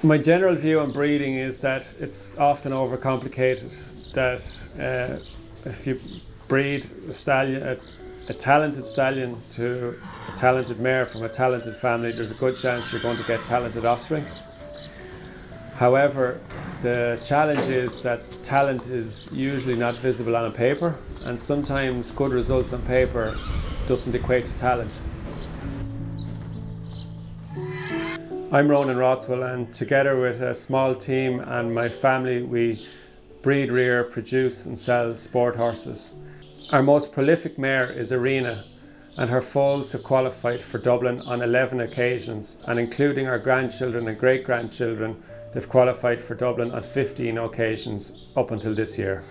My general view on breeding is that it's often overcomplicated, that if you breed a stallion, a talented stallion to a talented mare from a talented family, there's a good chance you're going to get talented offspring. However, the challenge is that talent is usually not visible on a paper, and sometimes good results on paper doesn't equate to talent. I'm Ronan Rothwell, and together with a small team and my family, we breed, rear, produce and sell sport horses. Our most prolific mare is Arena, and her foals have qualified for Dublin on 11 occasions, and including our grandchildren and great-grandchildren, they've qualified for Dublin on 15 occasions up until this year.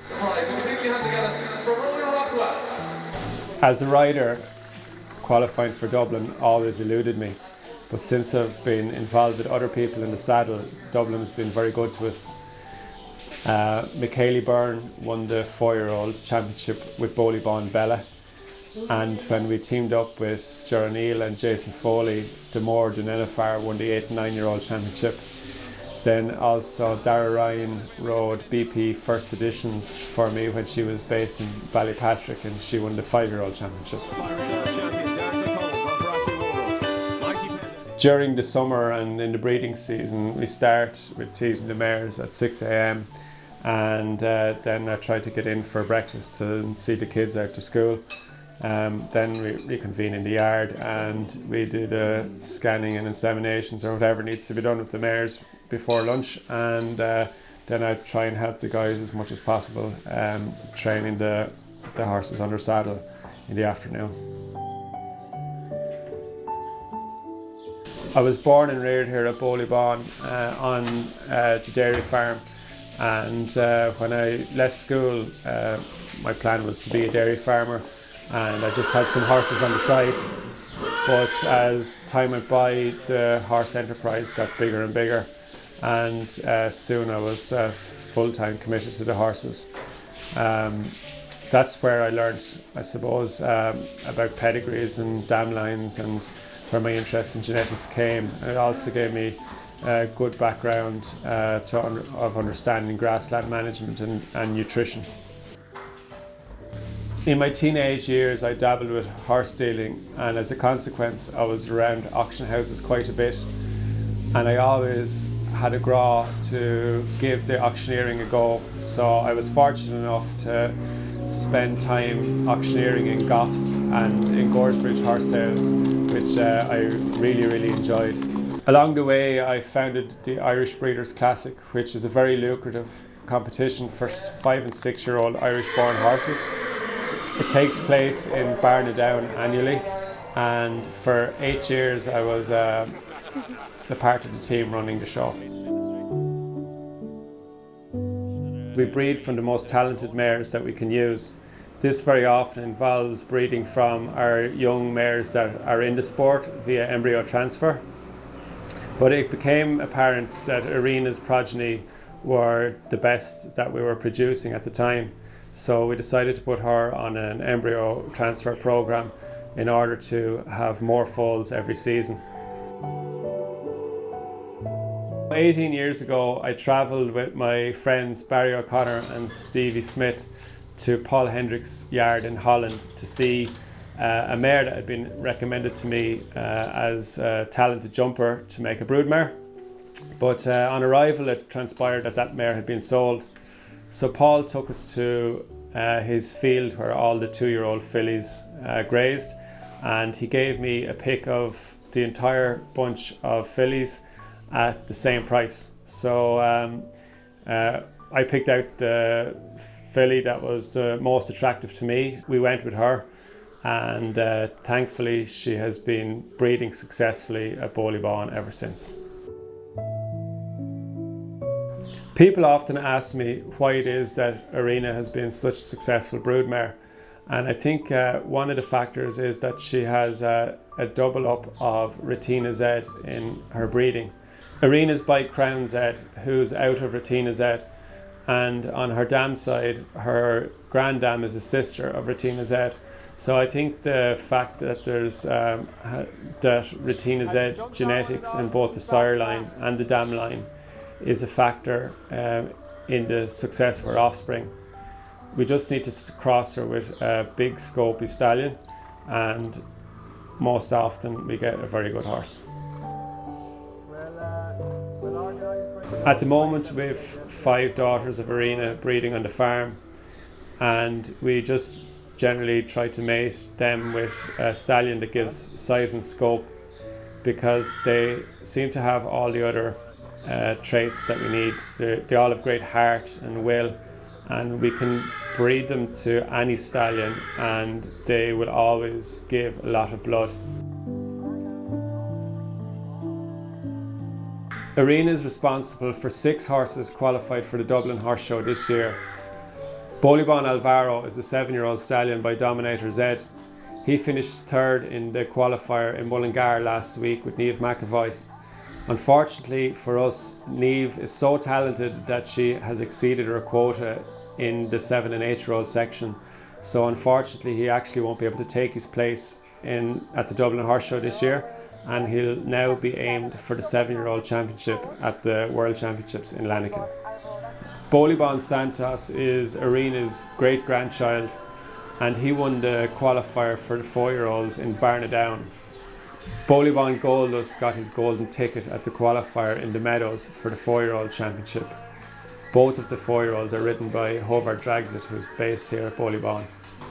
As a rider, qualifying for Dublin always eluded me. But since I've been involved with other people in the saddle, Dublin has been very good to us. Tinahely won the 4-year-old championship with Boleybawn Bella, and when we teamed up with Gerard Neal and Jason Foley, Demore Dunenafar won the 8 and 9-year-old championship. Then also Dara Ryan rode BP first editions for me when she was based in Ballypatrick, and she won the 5-year-old championship. During the summer and in the breeding season, we start with teasing the mares at 6 a.m. and then I try to get in for breakfast to see the kids out to school. Then we reconvene in the yard and we do the scanning and inseminations or whatever needs to be done with the mares before lunch, and then I try and help the guys as much as possible, training the horses under saddle in the afternoon. I was born and reared here at Boleybawn on the dairy farm, and when I left school my plan was to be a dairy farmer, and I just had some horses on the side, but as time went by the horse enterprise got bigger and bigger, and soon I was full-time committed to the horses. That's where I learned, I suppose, about pedigrees and dam lines, and where my interest in genetics came. It also gave me a good background of understanding grassland management and nutrition. In my teenage years, I dabbled with horse dealing, and as a consequence, I was around auction houses quite a bit, and I always had a graw to give the auctioneering a go. So I was fortunate enough to spend time auctioneering in Goffs and in Goresbridge horse sales, which I really enjoyed. Along the way, I founded the Irish Breeders' Classic, which is a very lucrative competition for 5 and 6-year-old Irish-born horses. It takes place in Barnadown annually, and for 8 years I was the part of the team running the show. We breed from the most talented mares that we can use. This very often involves breeding from our young mares that are in the sport via embryo transfer. But it became apparent that Arena's progeny were the best that we were producing at the time. So we decided to put her on an embryo transfer program in order to have more foals every season. 18 years ago, I travelled with my friends Barry O'Connor and Stevie Smith to Paul Hendrick's yard in Holland to see a mare that had been recommended to me as a talented jumper to make a broodmare. But on arrival, it transpired that that mare had been sold. So Paul took us to his field where all the 2-year-old fillies grazed, and he gave me a pick of the entire bunch of fillies at the same price. So I picked out the filly that was the most attractive to me. We went with her, and thankfully she has been breeding successfully at Boleybawn ever since. People often ask me why it is that Arena has been such a successful broodmare, and I think one of the factors is that she has a double up of Retina Z in her breeding. Arena's by Crown Z, who's out of Retina Z, and on her dam side, her granddam is a sister of Retina Z. So I think the fact that there's that Retina Z genetics in both the sire line and the dam line is a factor in the success of our offspring. We just need to cross her with a big scopy stallion, and most often we get a very good horse. At the moment we've 5 daughters of Arena breeding on the farm, and we just generally try to mate them with a stallion that gives size and scope, because they seem to have all the other traits that we need. They all have great heart and will, and we can breed them to any stallion and they will always give a lot of blood. Arena is responsible for 6 horses qualified for the Dublin Horse Show this year. Boleybawn Alvaro is a 7-year-old stallion by Dominator Z. He finished 3rd in the qualifier in Mullingar last week with Niamh McAvoy. Unfortunately for us, Niamh is so talented that she has exceeded her quota in the 7 and 8-year-old section. So unfortunately he actually won't be able to take his place at the Dublin Horse Show this year, and he'll now be aimed for the 7-year-old championship at the World Championships in Lanigan. Boleybawn Santos is Arena's great-grandchild, and he won the qualifier for the 4-year-olds in Barnadown. Boleybawn Goldust got his golden ticket at the qualifier in the Meadows for the 4-year-old championship. Both of the 4-year-olds are ridden by Hobart Dragset, who's based here at Boleybawn.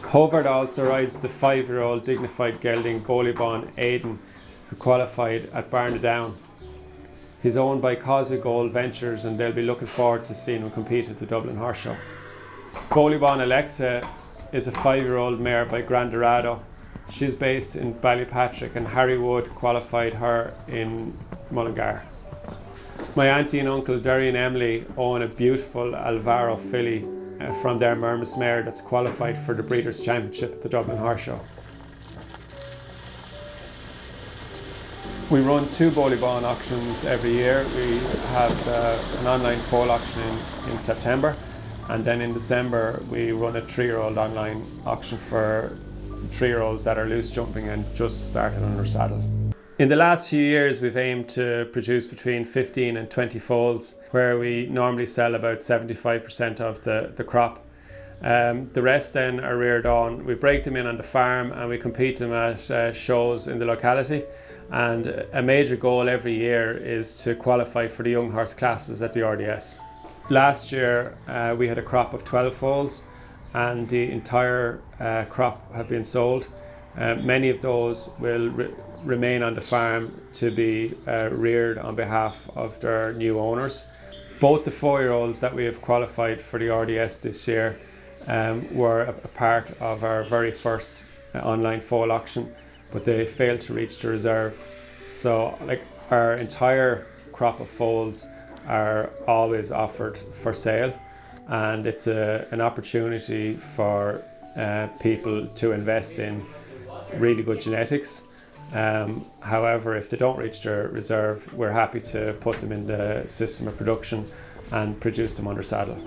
Hobart also rides the 5-year-old dignified gelding Boleybawn Aidan, who qualified at Barnadown. He's owned by Causeway Gold Ventures, and they'll be looking forward to seeing him compete at the Dublin Horse Show. Boleybawn Alexa is a 5-year-old mare by Grandorado. She's based in Ballypatrick, and Harry Wood qualified her in Mullingar. My auntie and uncle Derry and Emily own a beautiful Alvaro filly from their Mermis mare that's qualified for the Breeders' Championship at the Dublin Horse Show. We run 2 Boleybawn auctions every year. We have an online foal auction in September, and then in December we run a 3-year-old online auction for 3-year-olds that are loose jumping and just started on their saddle. In the last few years we've aimed to produce between 15 and 20 foals, where we normally sell about 75% of the crop. The rest then are reared on. We break them in on the farm and we compete them at shows in the locality. And a major goal every year is to qualify for the young horse classes at the RDS. Last year we had a crop of 12 foals, and the entire crop have been sold. Many of those will remain on the farm to be reared on behalf of their new owners. Both the 4-year-olds that we have qualified for the RDS this year were a part of our very first online foal auction, but they failed to reach the reserve. So our entire crop of foals are always offered for sale, and it's an opportunity for people to invest in really good genetics. However, if they don't reach their reserve, we're happy to put them in the system of production and produce them under saddle.